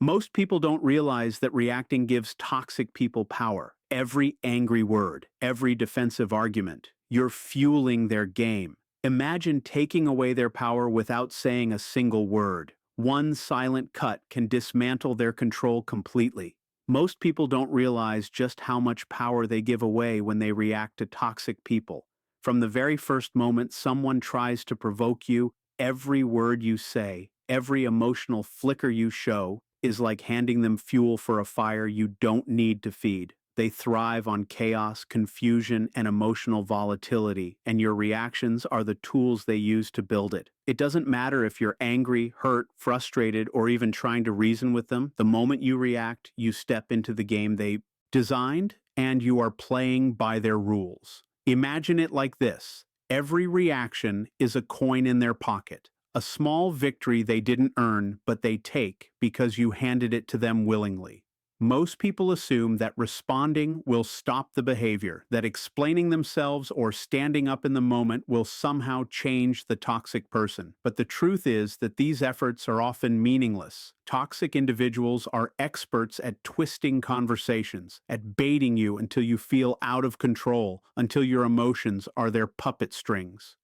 Most people don't realize that reacting gives toxic people power. Every angry word, every defensive argument, you're fueling their game. Imagine taking away their power without saying a single word. One silent cut can dismantle their control completely. Most people don't realize just how much power they give away when they react to toxic people. From the very first moment someone tries to provoke you, every word you say, every emotional flicker you show, is like handing them fuel for a fire you don't need to feed. They thrive on chaos, confusion, and emotional volatility, and your reactions are the tools they use to build it. It doesn't matter if you're angry, hurt, frustrated, or even trying to reason with them. The moment you react, you step into the game they designed, and you are playing by their rules. Imagine it like this. Every reaction is a coin in their pocket. A small victory they didn't earn, but they take because you handed it to them willingly. Most people assume that responding will stop the behavior, that explaining themselves or standing up in the moment will somehow change the toxic person. But the truth is that these efforts are often meaningless. Toxic individuals are experts at twisting conversations, at baiting you until you feel out of control, until your emotions are their puppet strings.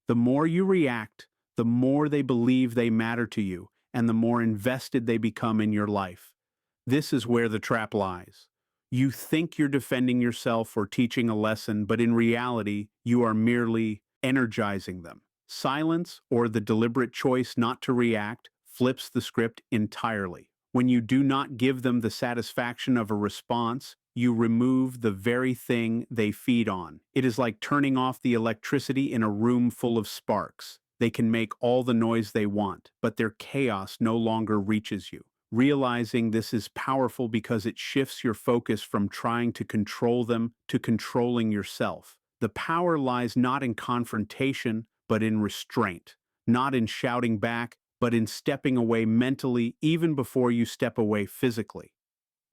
The more you react, the more they believe they matter to you, and the more invested they become in your life. This is where the trap lies. You think you're defending yourself or teaching a lesson, but in reality, you are merely energizing them. Silence, or the deliberate choice not to react, flips the script entirely. When you do not give them the satisfaction of a response, you remove the very thing they feed on. It is like turning off the electricity in a room full of sparks. They can make all the noise they want, but their chaos no longer reaches you. Realizing this is powerful because it shifts your focus from trying to control them to controlling yourself. The power lies not in confrontation, but in restraint. Not in shouting back, but in stepping away mentally even before you step away physically.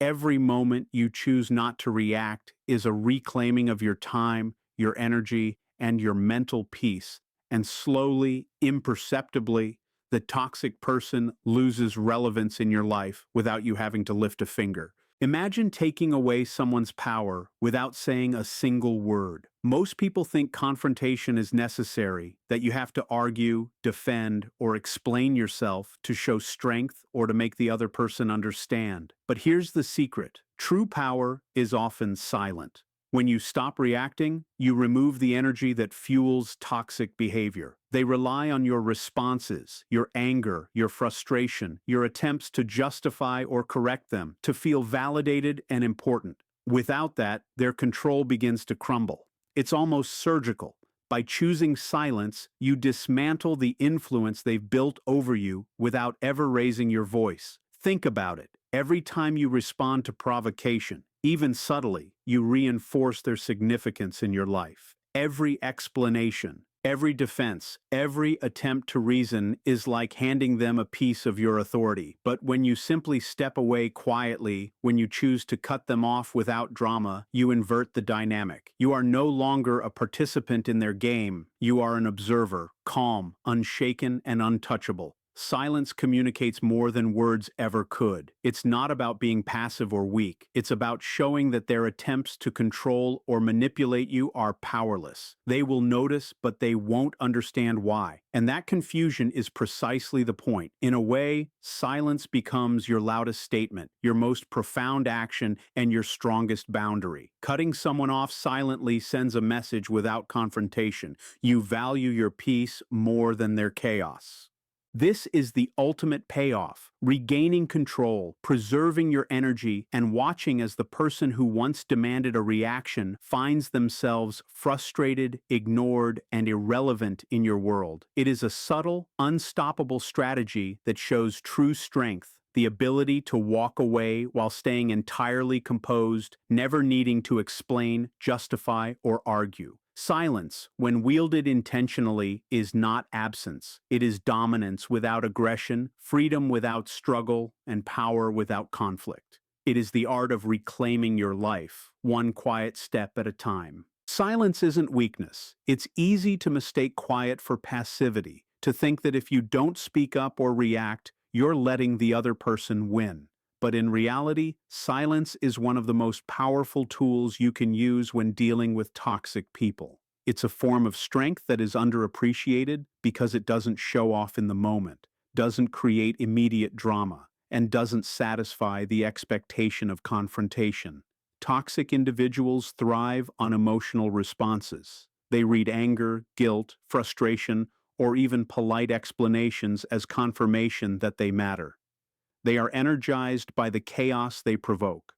Every moment you choose not to react is a reclaiming of your time, your energy, and your mental peace, and slowly, imperceptibly, the toxic person loses relevance in your life without you having to lift a finger. Imagine taking away someone's power without saying a single word. Most people think confrontation is necessary, that you have to argue, defend, or explain yourself to show strength or to make the other person understand. But here's the secret. True power is often silent. When you stop reacting, you remove the energy that fuels toxic behavior. They rely on your responses, your anger, your frustration, your attempts to justify or correct them, to feel validated and important. Without that, their control begins to crumble. It's almost surgical. By choosing silence, you dismantle the influence they've built over you without ever raising your voice. Think about it. Every time you respond to provocation, even subtly, you reinforce their significance in your life. Every explanation, every defense, every attempt to reason is like handing them a piece of your authority. But when you simply step away quietly, when you choose to cut them off without drama, you invert the dynamic. You are no longer a participant in their game. You are an observer, calm, unshaken, and untouchable. Silence communicates more than words ever could. It's not about being passive or weak. It's about showing that their attempts to control or manipulate you are powerless. They will notice, but they won't understand why. And that confusion is precisely the point. In a way, silence becomes your loudest statement, your most profound action, and your strongest boundary. Cutting someone off silently sends a message without confrontation. You value your peace more than their chaos. This is the ultimate payoff, regaining control, preserving your energy, and watching as the person who once demanded a reaction finds themselves frustrated, ignored, and irrelevant in your world. It is a subtle, unstoppable strategy that shows true strength, the ability to walk away while staying entirely composed, never needing to explain, justify, or argue. Silence, when wielded intentionally, is not absence. It is dominance without aggression, freedom without struggle, and power without conflict. It is the art of reclaiming your life, one quiet step at a time. Silence isn't weakness. It's easy to mistake quiet for passivity, to think that if you don't speak up or react, you're letting the other person win. But in reality, silence is one of the most powerful tools you can use when dealing with toxic people. It's a form of strength that is underappreciated because it doesn't show off in the moment, doesn't create immediate drama, and doesn't satisfy the expectation of confrontation. Toxic individuals thrive on emotional responses. They read anger, guilt, frustration, or even polite explanations as confirmation that they matter. They are energized by the chaos they provoke.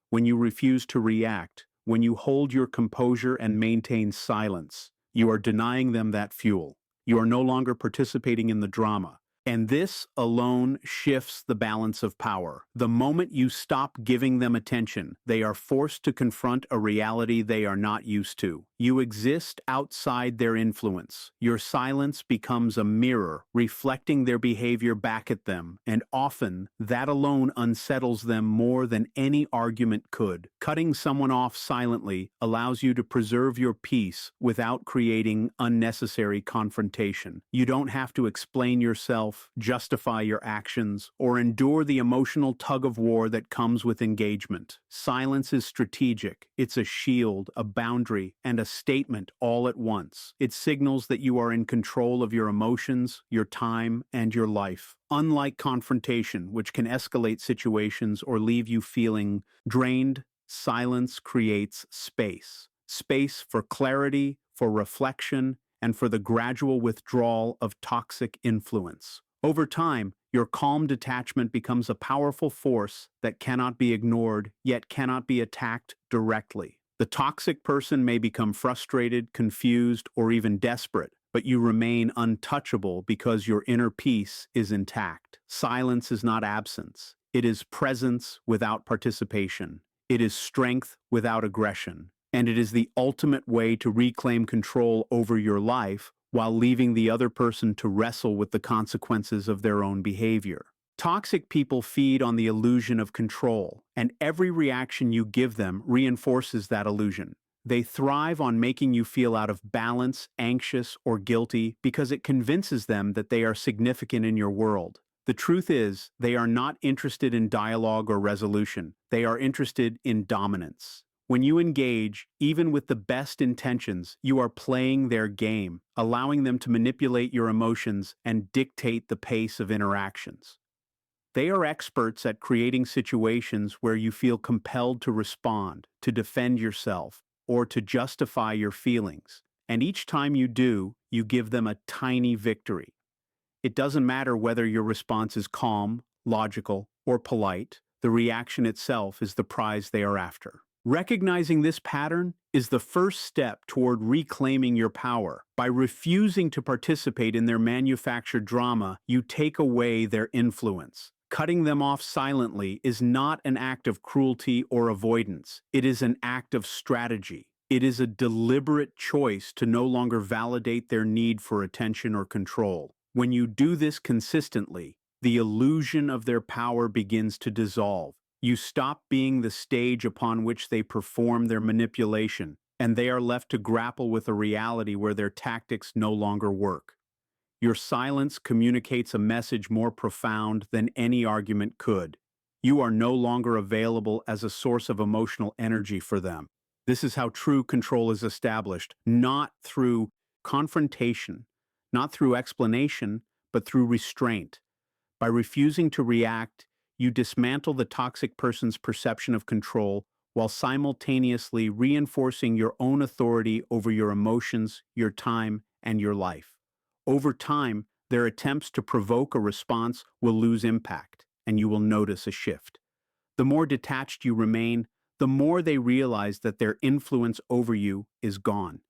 When you refuse to react, when you hold your composure and maintain silence, you are denying them that fuel. You are no longer participating in the drama. And this alone shifts the balance of power. The moment you stop giving them attention, they are forced to confront a reality they are not used to. You exist outside their influence. Your silence becomes a mirror, reflecting their behavior back at them, and often that alone unsettles them more than any argument could. Cutting someone off silently allows you to preserve your peace without creating unnecessary confrontation. You don't have to explain yourself, justify your actions, or endure the emotional tug-of-war that comes with engagement. Silence is strategic. It's a shield, a boundary, and a statement all at once. It signals that you are in control of your emotions, your time, and your life. Unlike confrontation, which can escalate situations or leave you feeling drained, silence creates space. Space for clarity, for reflection, and for the gradual withdrawal of toxic influence. Over time, your calm detachment becomes a powerful force that cannot be ignored, yet cannot be attacked directly. The toxic person may become frustrated, confused, or even desperate, but you remain untouchable because your inner peace is intact. Silence is not absence. It is presence without participation. It is strength without aggression. And it is the ultimate way to reclaim control over your life while leaving the other person to wrestle with the consequences of their own behavior. Toxic people feed on the illusion of control, and every reaction you give them reinforces that illusion. They thrive on making you feel out of balance, anxious, or guilty because it convinces them that they are significant in your world. The truth is, they are not interested in dialogue or resolution. They are interested in dominance. When you engage, even with the best intentions, you are playing their game, allowing them to manipulate your emotions and dictate the pace of interactions. They are experts at creating situations where you feel compelled to respond, to defend yourself, or to justify your feelings. And each time you do, you give them a tiny victory. It doesn't matter whether your response is calm, logical, or polite. The reaction itself is the prize they are after. Recognizing this pattern is the first step toward reclaiming your power. By refusing to participate in their manufactured drama, you take away their influence. Cutting them off silently is not an act of cruelty or avoidance. It is an act of strategy. It is a deliberate choice to no longer validate their need for attention or control. When you do this consistently, the illusion of their power begins to dissolve. You stop being the stage upon which they perform their manipulation, and they are left to grapple with a reality where their tactics no longer work. Your silence communicates a message more profound than any argument could. You are no longer available as a source of emotional energy for them. This is how true control is established, not through confrontation, not through explanation, but through restraint. By refusing to react, you dismantle the toxic person's perception of control while simultaneously reinforcing your own authority over your emotions, your time, and your life. Over time, their attempts to provoke a response will lose impact, and you will notice a shift. The more detached you remain, the more they realize that their influence over you is gone.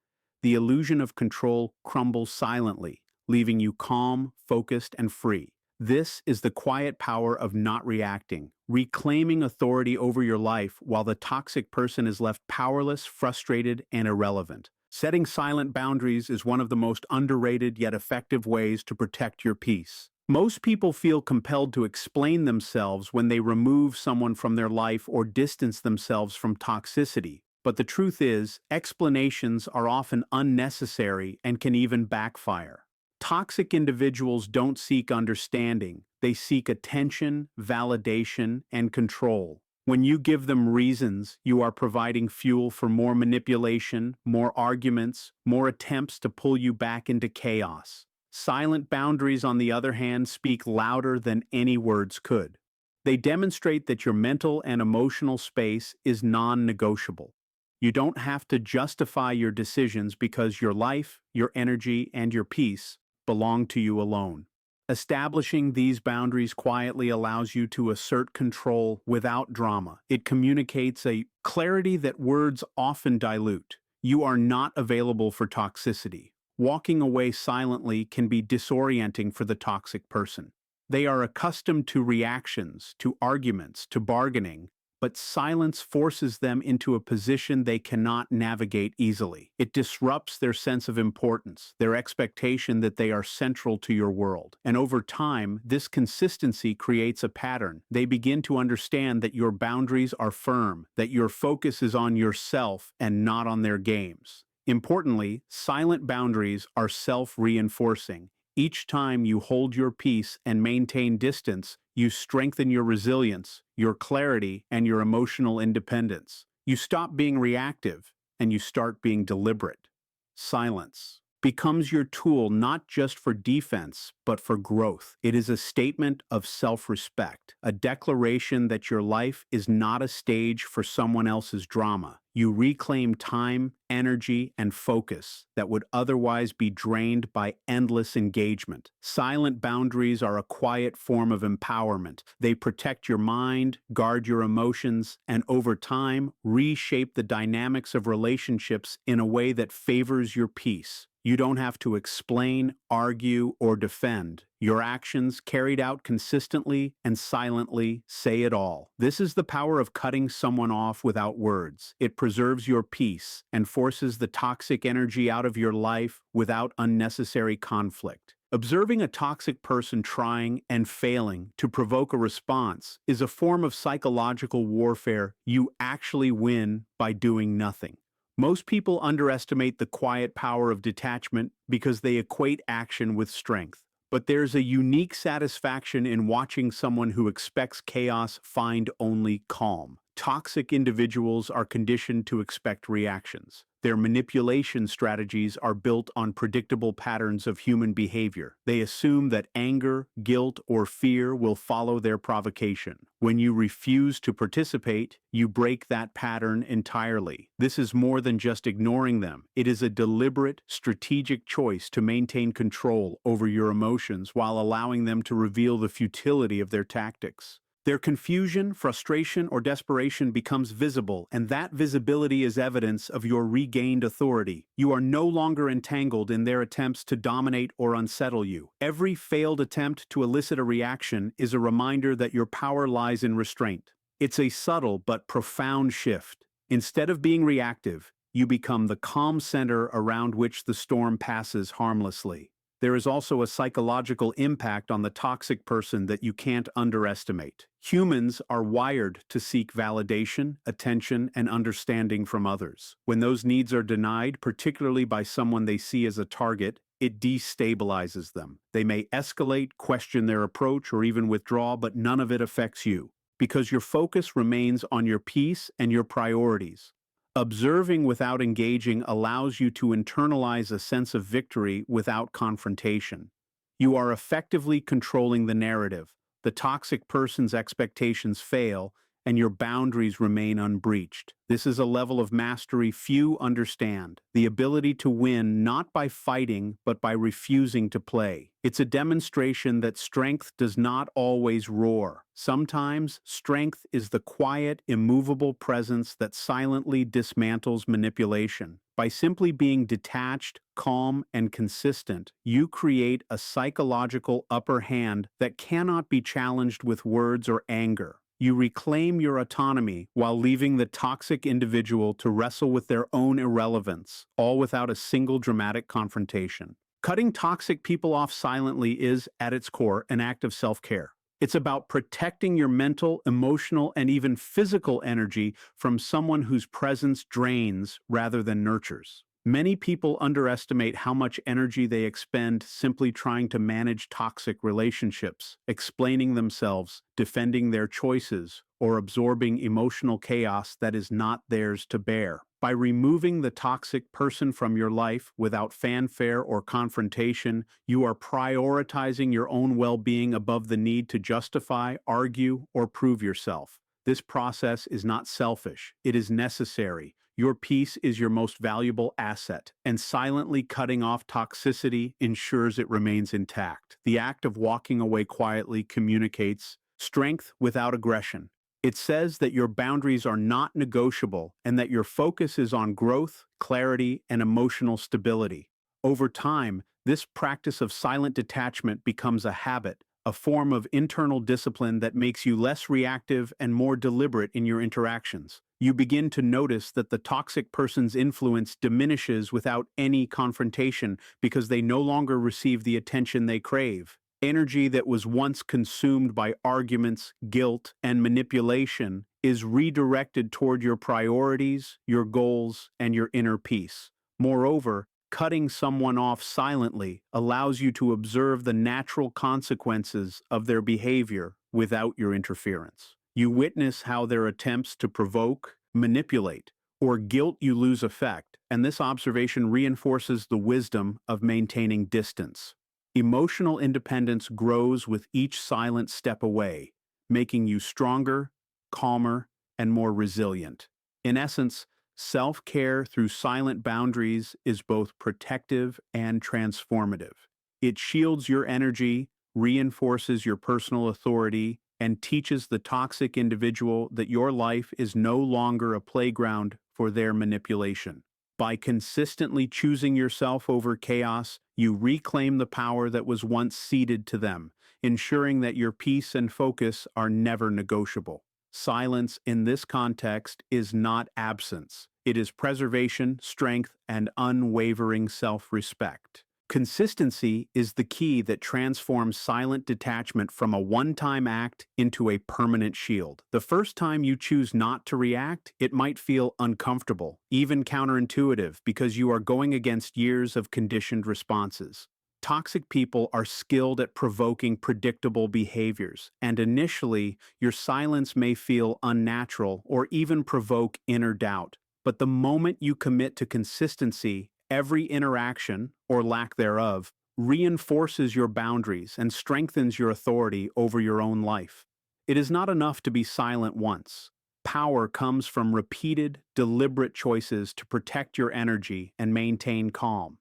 The illusion of control crumbles silently, leaving you calm, focused, and free. This is the quiet power of not reacting, reclaiming authority over your life while the toxic person is left powerless, frustrated, and irrelevant. Setting silent boundaries is one of the most underrated yet effective ways to protect your peace. Most people feel compelled to explain themselves when they remove someone from their life or distance themselves from toxicity. But the truth is, explanations are often unnecessary and can even backfire. Toxic individuals don't seek understanding, they seek attention, validation, and control. When you give them reasons, you are providing fuel for more manipulation, more arguments, more attempts to pull you back into chaos. Silent boundaries, on the other hand, speak louder than any words could. They demonstrate that your mental and emotional space is non-negotiable. You don't have to justify your decisions because your life, your energy, and your peace belong to you alone. Establishing these boundaries quietly allows you to assert control without drama. It communicates a clarity that words often dilute. You are not available for toxicity. Walking away silently can be disorienting for the toxic person. They are accustomed to reactions, to arguments, to bargaining, but silence forces them into a position they cannot navigate easily. It disrupts their sense of importance, their expectation that they are central to your world. And over time, this consistency creates a pattern. They begin to understand that your boundaries are firm, that your focus is on yourself and not on their games. Importantly, silent boundaries are self-reinforcing. Each time you hold your peace and maintain distance, you strengthen your resilience, your clarity, and your emotional independence. You stop being reactive, and you start being deliberate. Silence becomes your tool not just for defense, but for growth. It is a statement of self-respect, a declaration that your life is not a stage for someone else's drama. You reclaim time, energy, and focus that would otherwise be drained by endless engagement. Silent boundaries are a quiet form of empowerment. They protect your mind, guard your emotions, and over time, reshape the dynamics of relationships in a way that favors your peace. You don't have to explain, argue, or defend. Your actions, carried out consistently and silently, say it all. This is the power of cutting someone off without words. It preserves your peace and forces the toxic energy out of your life without unnecessary conflict. Observing a toxic person trying and failing to provoke a response is a form of psychological warfare. You actually win by doing nothing. Most people underestimate the quiet power of detachment because they equate action with strength. But there's a unique satisfaction in watching someone who expects chaos find only calm. Toxic individuals are conditioned to expect reactions. Their manipulation strategies are built on predictable patterns of human behavior. They assume that anger, guilt, or fear will follow their provocation. When you refuse to participate, you break that pattern entirely. This is more than just ignoring them. It is a deliberate, strategic choice to maintain control over your emotions while allowing them to reveal the futility of their tactics. Their confusion, frustration, or desperation becomes visible, and that visibility is evidence of your regained authority. You are no longer entangled in their attempts to dominate or unsettle you. Every failed attempt to elicit a reaction is a reminder that your power lies in restraint. It's a subtle but profound shift. Instead of being reactive, you become the calm center around which the storm passes harmlessly. There is also a psychological impact on the toxic person that you can't underestimate. Humans are wired to seek validation, attention, and understanding from others. When those needs are denied, particularly by someone they see as a target, it destabilizes them. They may escalate, question their approach, or even withdraw, but none of it affects you, because your focus remains on your peace and your priorities. Observing without engaging allows you to internalize a sense of victory without confrontation. You are effectively controlling the narrative. The toxic person's expectations fail, and your boundaries remain unbreached. This is a level of mastery few understand, the ability to win not by fighting but by refusing to play. It's a demonstration that strength does not always roar. Sometimes, strength is the quiet, immovable presence that silently dismantles manipulation. By simply being detached, calm, and consistent, you create a psychological upper hand that cannot be challenged with words or anger. You reclaim your autonomy while leaving the toxic individual to wrestle with their own irrelevance, all without a single dramatic confrontation. Cutting toxic people off silently is, at its core, an act of self-care. It's about protecting your mental, emotional, and even physical energy from someone whose presence drains rather than nurtures. Many people underestimate how much energy they expend simply trying to manage toxic relationships, explaining themselves, defending their choices, or absorbing emotional chaos that is not theirs to bear. By removing the toxic person from your life without fanfare or confrontation, you are prioritizing your own well-being above the need to justify, argue, or prove yourself. This process is not selfish, it is necessary. Your peace is your most valuable asset, and silently cutting off toxicity ensures it remains intact. The act of walking away quietly communicates strength without aggression. It says that your boundaries are not negotiable and that your focus is on growth, clarity, and emotional stability. Over time, this practice of silent detachment becomes a habit, a form of internal discipline that makes you less reactive and more deliberate in your interactions. You begin to notice that the toxic person's influence diminishes without any confrontation because they no longer receive the attention they crave. Energy that was once consumed by arguments, guilt, and manipulation is redirected toward your priorities, your goals, and your inner peace. Moreover, cutting someone off silently allows you to observe the natural consequences of their behavior without your interference. You witness how their attempts to provoke, manipulate, or guilt you lose effect, and this observation reinforces the wisdom of maintaining distance. Emotional independence grows with each silent step away, making you stronger, calmer, and more resilient. In essence, self-care through silent boundaries is both protective and transformative. It shields your energy, reinforces your personal authority, and teaches the toxic individual that your life is no longer a playground for their manipulation. By consistently choosing yourself over chaos, you reclaim the power that was once ceded to them, ensuring that your peace and focus are never negotiable. Silence in this context is not absence. It is preservation, strength, and unwavering self-respect. Consistency is the key that transforms silent detachment from a one-time act into a permanent shield. The first time you choose not to react, it might feel uncomfortable, even counterintuitive, because you are going against years of conditioned responses. Toxic people are skilled at provoking predictable behaviors, and initially, your silence may feel unnatural or even provoke inner doubt. But the moment you commit to consistency, every interaction, or lack thereof, reinforces your boundaries and strengthens your authority over your own life. It is not enough to be silent once. Power comes from repeated, deliberate choices to protect your energy and maintain calm.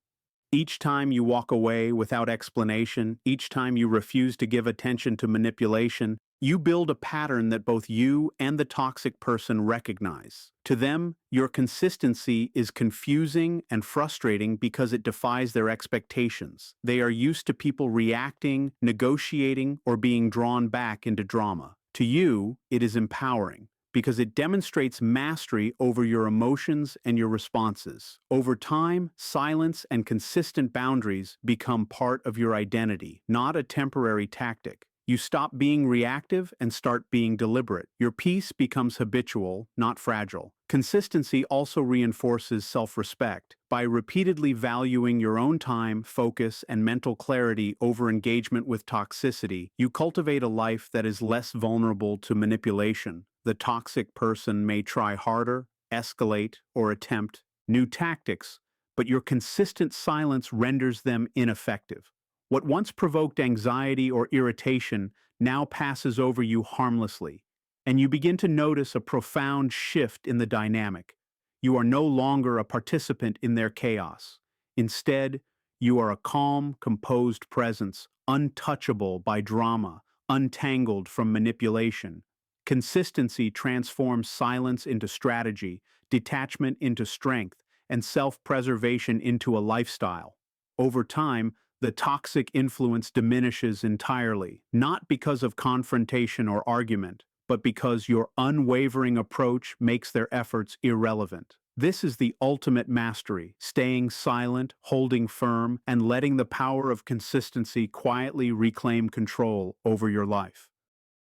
Each time you walk away without explanation, each time you refuse to give attention to manipulation, you build a pattern that both you and the toxic person recognize. To them, your consistency is confusing and frustrating because it defies their expectations. They are used to people reacting, negotiating, or being drawn back into drama. To you, it is empowering, because it demonstrates mastery over your emotions and your responses. Over time, silence and consistent boundaries become part of your identity, not a temporary tactic. You stop being reactive and start being deliberate. Your peace becomes habitual, not fragile. Consistency also reinforces self-respect. By repeatedly valuing your own time, focus, and mental clarity over engagement with toxicity, you cultivate a life that is less vulnerable to manipulation. The toxic person may try harder, escalate, or attempt new tactics, but your consistent silence renders them ineffective. What once provoked anxiety or irritation now passes over you harmlessly, and you begin to notice a profound shift in the dynamic. You are no longer a participant in their chaos. Instead, you are a calm, composed presence, untouchable by drama, untangled from manipulation. Consistency transforms silence into strategy, detachment into strength, and self-preservation into a lifestyle. Over time, the toxic influence diminishes entirely, not because of confrontation or argument, but because your unwavering approach makes their efforts irrelevant. This is the ultimate mastery, staying silent, holding firm, and letting the power of consistency quietly reclaim control over your life.